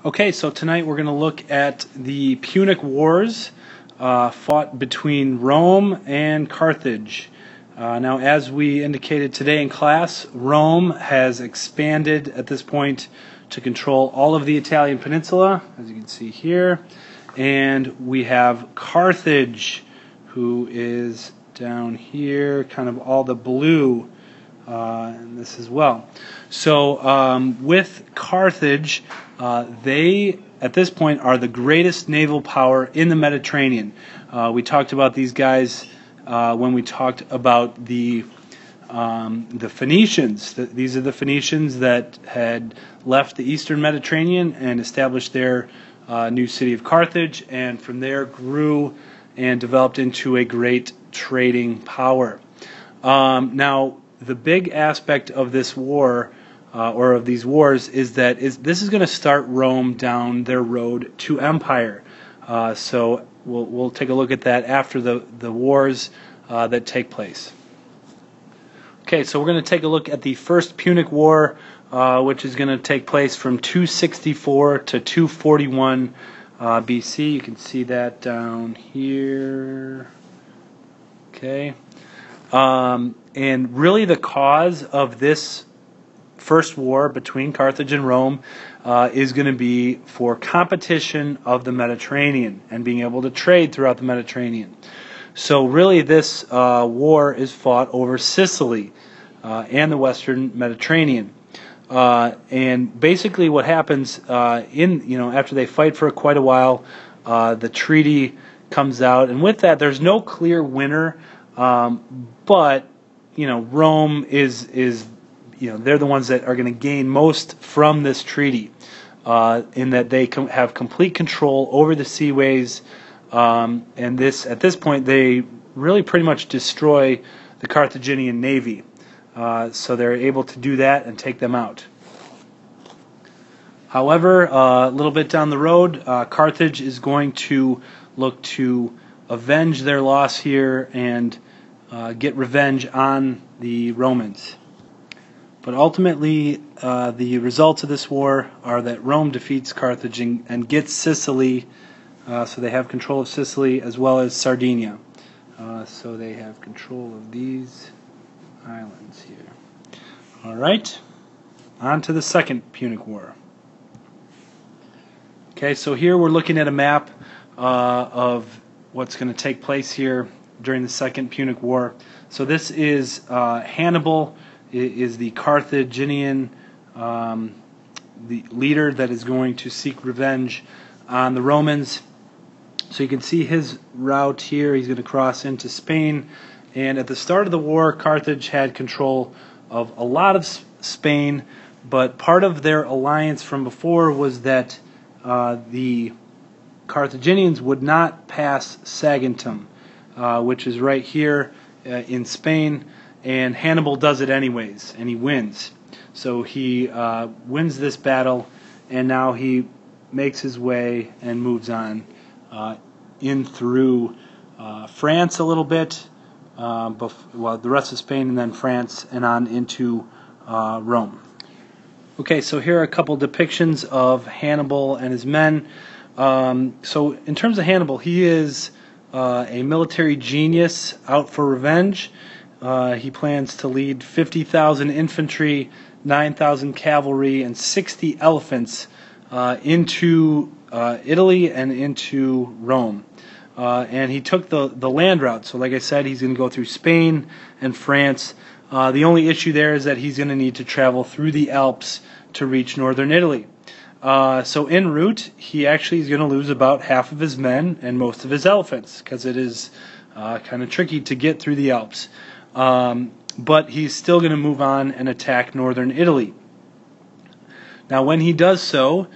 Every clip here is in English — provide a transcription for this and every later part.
Okay, so tonight we're going to look at the Punic Wars fought between Rome and Carthage. Now, as we indicated today in class, Rome has expanded at this point to control all of the Italian peninsula, as you can see here. And we have Carthage, who is down here, kind of all the blue in this as well. So with Carthage, they, at this point, are the greatest naval power in the Mediterranean. We talked about these guys when we talked about the Phoenicians. These are the Phoenicians that had left the eastern Mediterranean and established their new city of Carthage, and from there grew and developed into a great trading power. Now, the big aspect of this war, or of these wars, is that this is going to start Rome down their road to empire. So we'll take a look at that after the wars that take place. Okay, so we're going to take a look at the First Punic War, which is going to take place from 264 to 241 BC. You can see that down here. Okay. And really the cause of this first war between Carthage and Rome is going to be for competition of the Mediterranean and being able to trade throughout the Mediterranean. So really this war is fought over Sicily and the Western Mediterranean. And basically what happens after they fight for quite a while, the treaty comes out, and with that there's no clear winner. But Rome is they're the ones that are going to gain most from this treaty, in that they have complete control over the seaways, and at this point they really pretty much destroy the Carthaginian navy. So they're able to do that and take them out. However, a little bit down the road, Carthage is going to look to avenge their loss here and get revenge on the Romans. But ultimately, the results of this war are that Rome defeats Carthage and gets Sicily, so they have control of Sicily as well as Sardinia. So they have control of these islands here. All right, on to the Second Punic War. Okay, so here we're looking at a map of what's going to take place here during the Second Punic War. So this is Hannibal, is the Carthaginian the leader that is going to seek revenge on the Romans. So you can see his route here. He's going to cross into Spain, and at the start of the war, Carthage had control of a lot of Spain, but part of their alliance from before was that the Carthaginians would not pass Saguntum, which is right here in Spain, and Hannibal does it anyways, and he wins. So he wins this battle, and now he makes his way and moves on in through France a little bit, the rest of Spain, and then France, and on into Rome. Okay, so here are a couple depictions of Hannibal and his men. So in terms of Hannibal, he is a military genius out for revenge. He plans to lead 50,000 infantry, 9,000 cavalry, and 60 elephants into Italy and into Rome. And he took the land route. So like I said, he's going to go through Spain and France. The only issue there is that he's going to need to travel through the Alps to reach northern Italy. So en route, he actually is going to lose about half of his men and most of his elephants, because it is kind of tricky to get through the Alps. But he's still going to move on and attack northern Italy. Now, when he does so,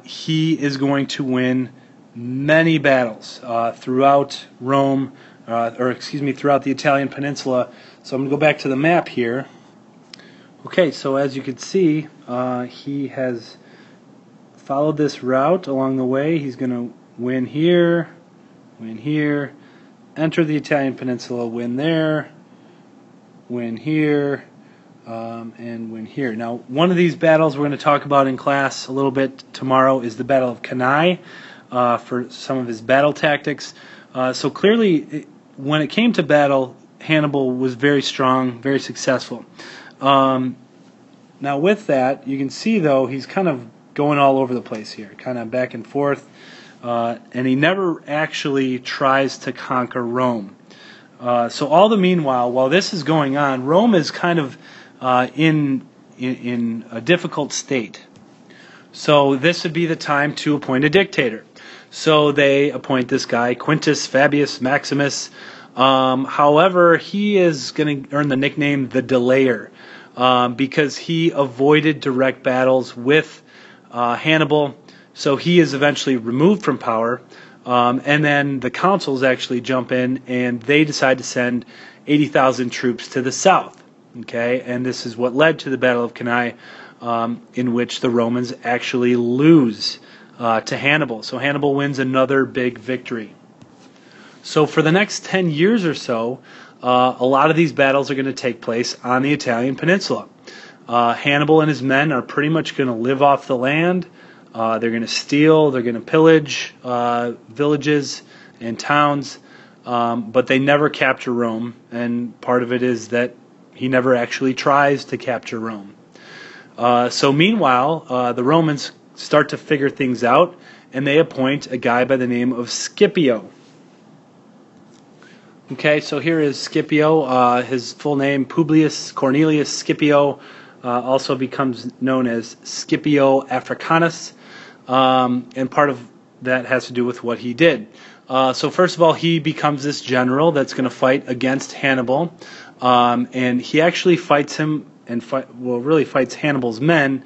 he is going to win many battles throughout Rome, throughout the Italian peninsula. So I'm going to go back to the map here. Okay, so as you can see, he has followed this route along the way. He's going to win here, enter the Italian peninsula, win there, win here, and win here. Now, one of these battles we're going to talk about in class a little bit tomorrow is the Battle of Cannae for some of his battle tactics. So clearly, when it came to battle, Hannibal was very strong, very successful. Now with that, you can see though he's kind of going all over the place here, kind of back and forth, and he never actually tries to conquer Rome. So all the meanwhile, while this is going on, Rome is kind of in a difficult state. So this would be the time to appoint a dictator. So they appoint this guy, Quintus Fabius Maximus. However, he is going to earn the nickname the Delayer because he avoided direct battles with Hannibal. So he is eventually removed from power. And then the consuls actually jump in and they decide to send 80,000 troops to the south. Okay, and this is what led to the Battle of Cannae, in which the Romans actually lose to Hannibal. So Hannibal wins another big victory. So for the next 10 years or so, a lot of these battles are going to take place on the Italian peninsula. Hannibal and his men are pretty much going to live off the land. They're going to steal, they're going to pillage villages and towns, but they never capture Rome, and part of it is that he never actually tries to capture Rome. So meanwhile, the Romans start to figure things out, and they appoint a guy by the name of Scipio. Okay, so here is Scipio. His full name, Publius Cornelius Scipio, also becomes known as Scipio Africanus, and part of that has to do with what he did. So first of all, he becomes this general that's going to fight against Hannibal, and he actually fights him and really fights Hannibal's men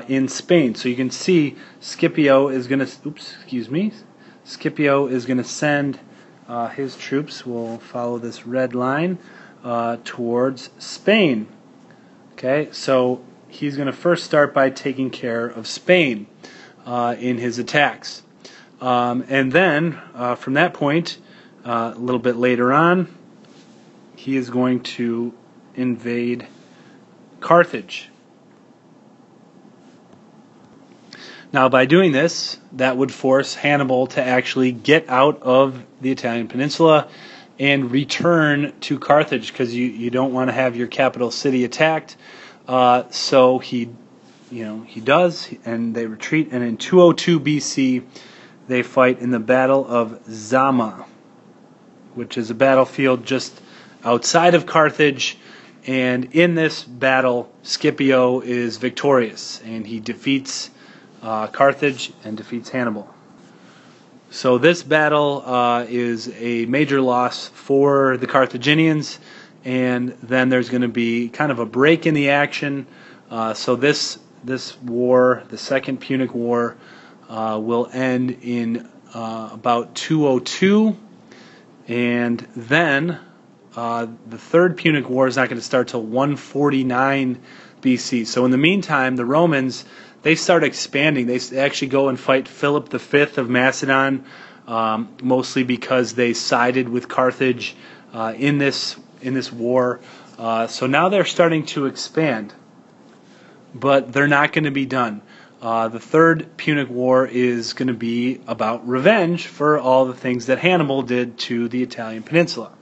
in Spain. So you can see Scipio is going to, Scipio is going to send his troops. Will follow this red line towards Spain. Okay, so he's going to first start by taking care of Spain in his attacks. And then, from that point, a little bit later on, he is going to invade Carthage. Now, by doing this, that would force Hannibal to actually get out of the Italian peninsula and return to Carthage, because you don't want to have your capital city attacked. So he does, and they retreat. And in 202 BC, they fight in the Battle of Zama, which is a battlefield just outside of Carthage. And in this battle, Scipio is victorious, and he defeats Carthage and defeats Hannibal. So this battle is a major loss for the Carthaginians, and then there's going to be kind of a break in the action. So this war, the Second Punic War, will end in about 202, and then the Third Punic War is not going to start till 149 BC. So in the meantime, the Romans, they start expanding. They actually go and fight Philip V of Macedon, mostly because they sided with Carthage in this war. So now they're starting to expand, but they're not going to be done. The Third Punic War is going to be about revenge for all the things that Hannibal did to the Italian peninsula.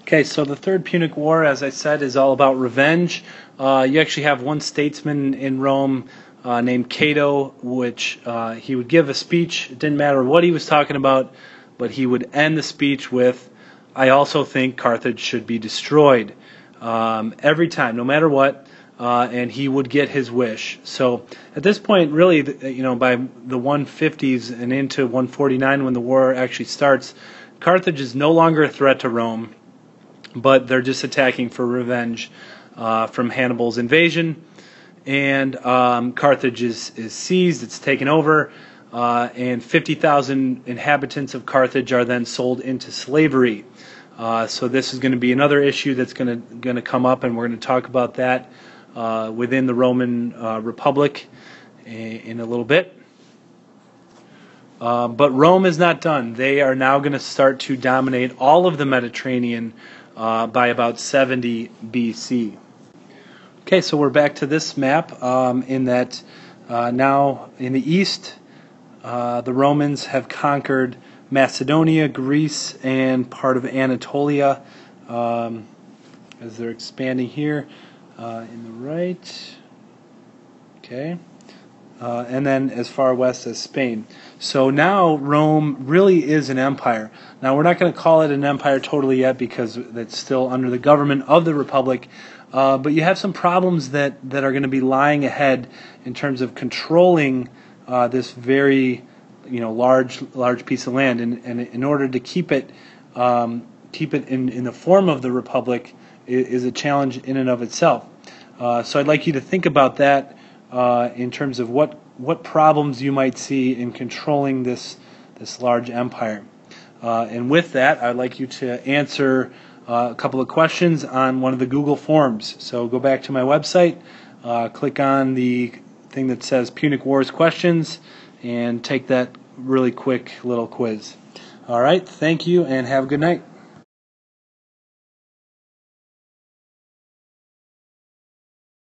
Okay, so the Third Punic War, as I said, is all about revenge. You actually have one statesman in Rome named Cato, which he would give a speech. It didn't matter what he was talking about, but he would end the speech with, "I also think Carthage should be destroyed," every time, no matter what, and he would get his wish. So at this point, really, by the 150s and into 149, when the war actually starts, Carthage is no longer a threat to Rome, but they're just attacking for revenge from Hannibal's invasion. And Carthage is seized, it's taken over, and 50,000 inhabitants of Carthage are then sold into slavery. So this is going to be another issue that's going to come up, and we're going to talk about that within the Roman Republic in a little bit. But Rome is not done. They are now going to start to dominate all of the Mediterranean by about 70 BC. Okay, so we're back to this map in that now in the east, the Romans have conquered Macedonia, Greece, and part of Anatolia as they're expanding here in the right. Okay. And then as far west as Spain. So now Rome really is an empire. Now we're not going to call it an empire totally yet because it's still under the government of the Republic, but you have some problems that are going to be lying ahead in terms of controlling this very large piece of land, and in order to keep it in the form of the Republic is a challenge in and of itself. So I'd like you to think about that in terms of what problems you might see in controlling this large empire. And with that, I'd like you to answer a couple of questions on one of the Google Forms. So go back to my website, click on the thing that says Punic Wars questions, and take that really quick little quiz. All right, thank you, and have a good night.